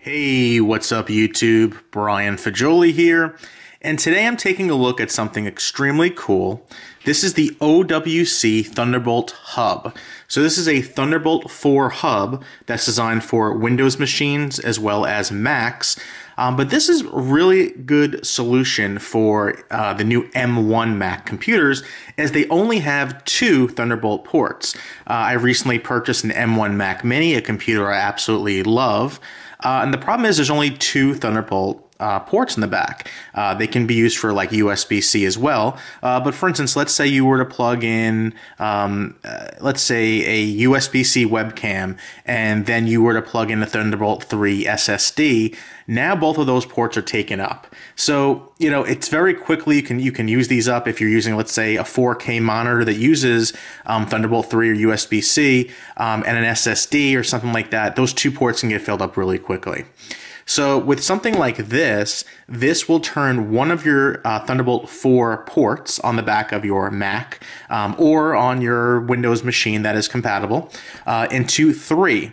Hey, what's up YouTube? Brian Fagioli here, and today I'm taking a look at something extremely cool. This is the OWC Thunderbolt hub. So this is a Thunderbolt 4 hub that's designed for Windows machines as well as Macs, but this is a really good solution for the new M1 Mac computers, as they only have two Thunderbolt ports. I recently purchased an M1 Mac Mini, a computer I absolutely love. And the problem is there's only two Thunderbolt ports in the back. They can be used for like USB-C as well. But for instance, let's say you were to plug in, let's say a USB-C webcam, and then you were to plug in a Thunderbolt 3 SSD. Now both of those ports are taken up. So, you know, it's very quickly, you can use these up if you're using, let's say, a 4K monitor that uses Thunderbolt 3 or USB-C and an SSD or something like that. Those two ports can get filled up really quickly. So with something like this will turn one of your Thunderbolt 4 ports on the back of your Mac or on your Windows machine that is compatible into three.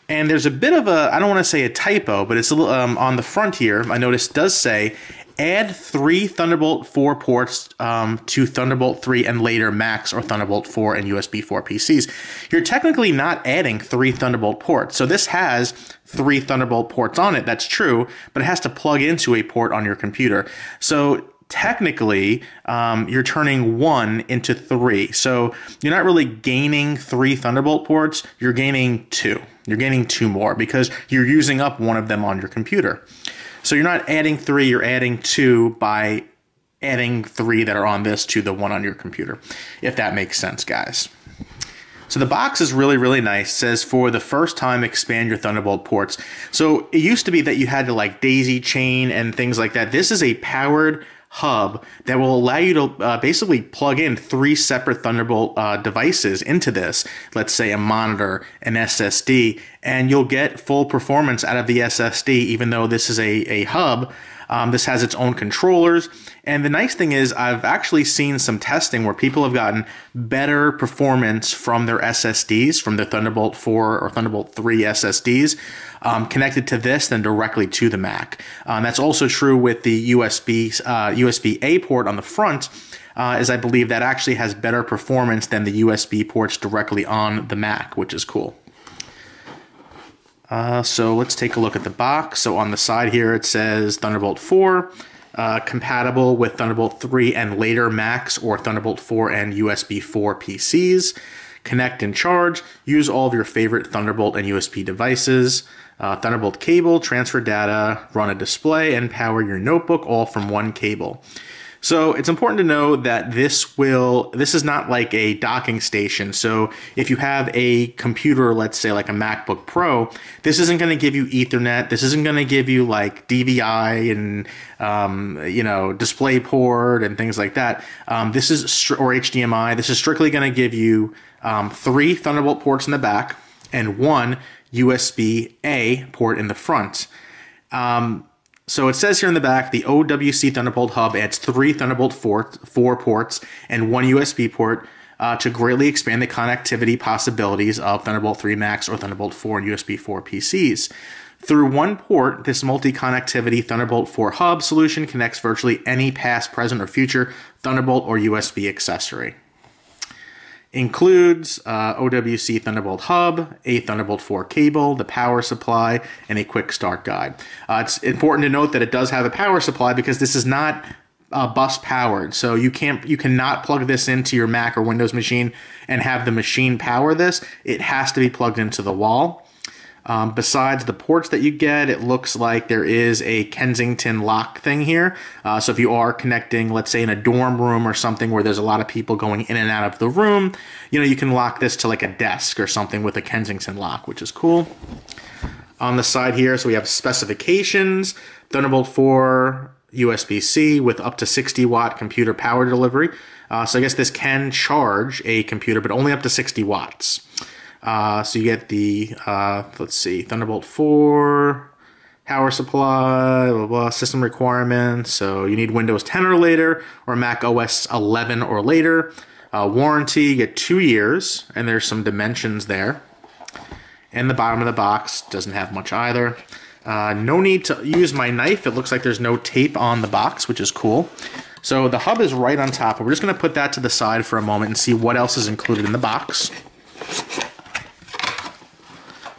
And there's a bit of a, I don't want to say a typo, but it's a little, on the front here, I noticed does say, add three Thunderbolt 4 ports to Thunderbolt 3 and later Macs or Thunderbolt 4 and USB 4 PCs. You're technically not adding three Thunderbolt ports. So this has three Thunderbolt ports on it, that's true, but it has to plug into a port on your computer. So technically, you're turning one into three. So you're not really gaining three Thunderbolt ports, you're gaining two. You're gaining two more because you're using up one of them on your computer. So you're not adding three, you're adding two by adding three that are on this to the one on your computer, if that makes sense, guys. So the box is really, really nice. It says, for the first time, expand your Thunderbolt ports. So it used to be that you had to like daisy chain and things like that. This is a powered hub that will allow you to basically plug in three separate Thunderbolt devices into this, let's say a monitor, an SSD, and you'll get full performance out of the SSD, even though this is a hub. This has its own controllers, and the nice thing is I've actually seen some testing where people have gotten better performance from their SSDs, from their Thunderbolt 4 or Thunderbolt 3 SSDs, connected to this than directly to the Mac. That's also true with the USB-A port on the front, as I believe that actually has better performance than the USB ports directly on the Mac, which is cool. So let's take a look at the box. So on the side here it says Thunderbolt 4, compatible with Thunderbolt 3 and later Macs or Thunderbolt 4 and USB 4 PCs. Connect and charge. Use all of your favorite Thunderbolt and USB devices. Thunderbolt cable, transfer data, run a display, and power your notebook all from one cable. So it's important to know that this is not like a docking station. So if you have a computer, let's say like a MacBook Pro, this isn't going to give you Ethernet. This isn't going to give you like DVI and you know, DisplayPort and things like that. This is or HDMI. This is strictly going to give you three Thunderbolt ports in the back and one USB-A port in the front. So it says here in the back, the OWC Thunderbolt hub adds three Thunderbolt 4 ports and one USB port to greatly expand the connectivity possibilities of Thunderbolt 3 Macs or Thunderbolt 4 and USB 4 PCs. Through one port, this multi-connectivity Thunderbolt 4 hub solution connects virtually any past, present, or future Thunderbolt or USB accessory. Includes OWC Thunderbolt hub, a Thunderbolt 4 cable, the power supply, and a quick start guide. It's important to note that it does have a power supply because this is not bus powered. So you cannot plug this into your Mac or Windows machine and have the machine power this. It has to be plugged into the wall. Besides the ports that you get, it looks like there is a Kensington lock thing here. So if you are connecting, let's say in a dorm room or something where there's a lot of people going in and out of the room, you know, you can lock this to like a desk or something with a Kensington lock, which is cool. On the side here, so we have specifications, Thunderbolt 4 USB-C with up to 60-watt computer power delivery. So I guess this can charge a computer, but only up to 60 watts. So you get the, let's see, Thunderbolt 4, power supply, blah, blah, blah, system requirements. So you need Windows 10 or later, or Mac OS 11 or later. Warranty, you get 2 years, and there's some dimensions there. And the bottom of the box doesn't have much either. No need to use my knife. It looks like there's no tape on the box, which is cool. So the hub is right on top. We're just going to put that to the side for a moment and see what else is included in the box.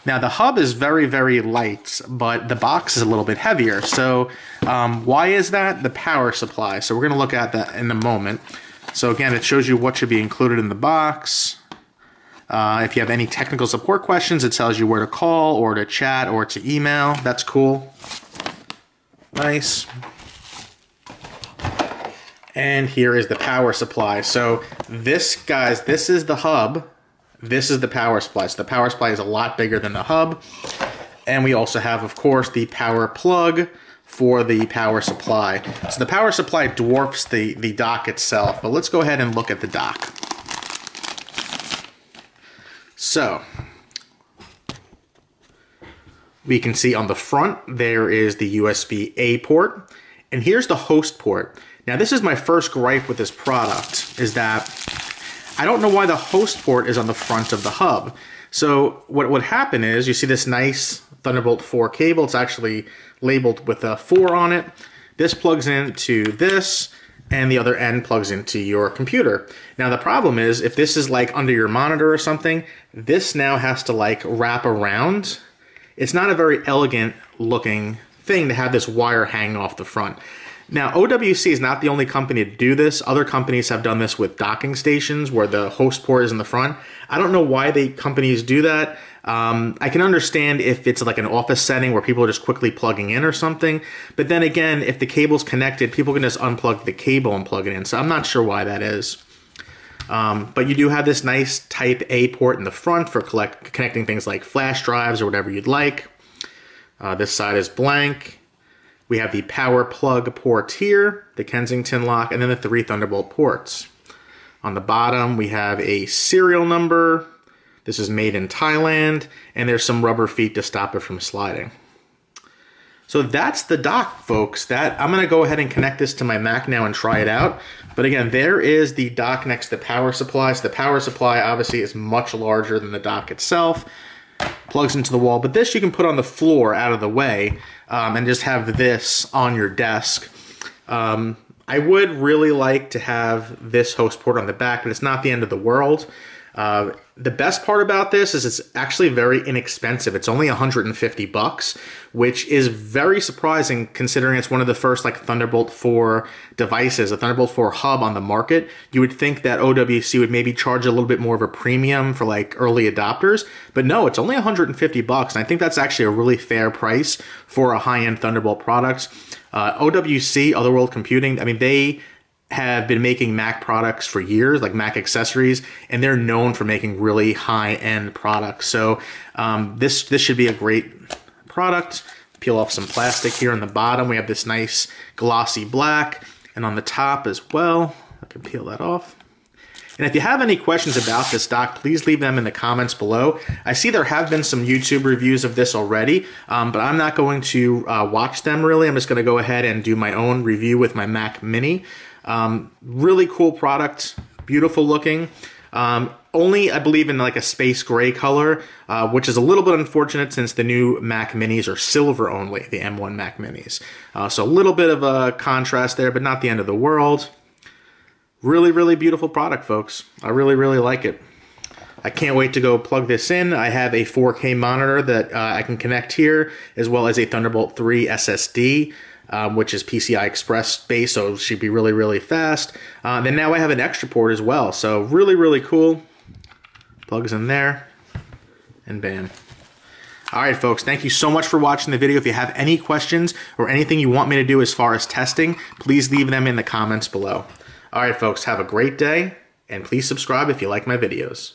Now the hub is very, very light, but the box is a little bit heavier. So why is that? The power supply. So we're going to look at that in a moment. So again, it shows you what should be included in the box. If you have any technical support questions, it tells you where to call or to chat or to email. That's cool. Nice. And here is the power supply. So this, guys, this is the hub. This is the power supply. So the power supply is a lot bigger than the hub. And we also have, of course, the power plug for the power supply. So the power supply dwarfs the dock itself. But let's go ahead and look at the dock. So we can see on the front there is the USB-A port. And here's the host port. Now this is my first gripe with this product, is that I don't know why the host port is on the front of the hub. So what would happen is, you see this nice Thunderbolt 4 cable. It's actually labeled with a 4 on it. This plugs into this, and the other end plugs into your computer. Now the problem is, if this is like under your monitor or something, this now has to like wrap around. It's not a very elegant looking thing to have this wire hang off the front. Now, OWC is not the only company to do this. Other companies have done this with docking stations where the host port is in the front. I don't know why companies do that. I can understand if it's like an office setting where people are just quickly plugging in or something. But then again, if the cable's connected, people can just unplug the cable and plug it in. So I'm not sure why that is. But you do have this nice Type A port in the front for connecting things like flash drives or whatever you'd like. This side is blank. We have the power plug port here, the Kensington lock, and then the 3 Thunderbolt ports. On the bottom, we have a serial number. This is made in Thailand, and there's some rubber feet to stop it from sliding. So that's the dock, folks. I'm going to go ahead and connect this to my Mac now and try it out. But again, there is the dock next to the power supply. So the power supply obviously is much larger than the dock itself. Plugs into the wall, but this you can put on the floor out of the way and just have this on your desk. I would really like to have this host port on the back, but it's not the end of the world. The best part about this is it's actually very inexpensive. It's only 150 bucks, which is very surprising considering it's one of the first like Thunderbolt 4 devices, a Thunderbolt 4 hub on the market. You would think that OWC would maybe charge a little bit more of a premium for like early adopters, but no, it's only 150 bucks. And I think that's actually a really fair price for a high-end Thunderbolt product. OWC, Otherworld Computing, I mean, they have been making Mac products for years, like Mac accessories, and they're known for making really high-end products. So this should be a great product. Peel off some plastic here on the bottom. We have this nice glossy black, and on the top as well. I can peel that off. And if you have any questions about this dock, please leave them in the comments below. I see there have been some YouTube reviews of this already, but I'm not going to watch them really. I'm just going to go ahead and do my own review with my Mac Mini. Really cool product, beautiful looking. Only, I believe, in like a space gray color, which is a little bit unfortunate since the new Mac Minis are silver only, the M1 Mac Minis. So a little bit of a contrast there, but not the end of the world. Really, really beautiful product, folks. I really, really like it. I can't wait to go plug this in. I have a 4K monitor that I can connect here, as well as a Thunderbolt 3 SSD. Which is PCI Express based, so it should be really, really fast. Then now I have an extra port as well, so really, really cool. Plugs in there, and bam. All right, folks, thank you so much for watching the video. If you have any questions or anything you want me to do as far as testing, please leave them in the comments below. All right, folks, have a great day, and please subscribe if you like my videos.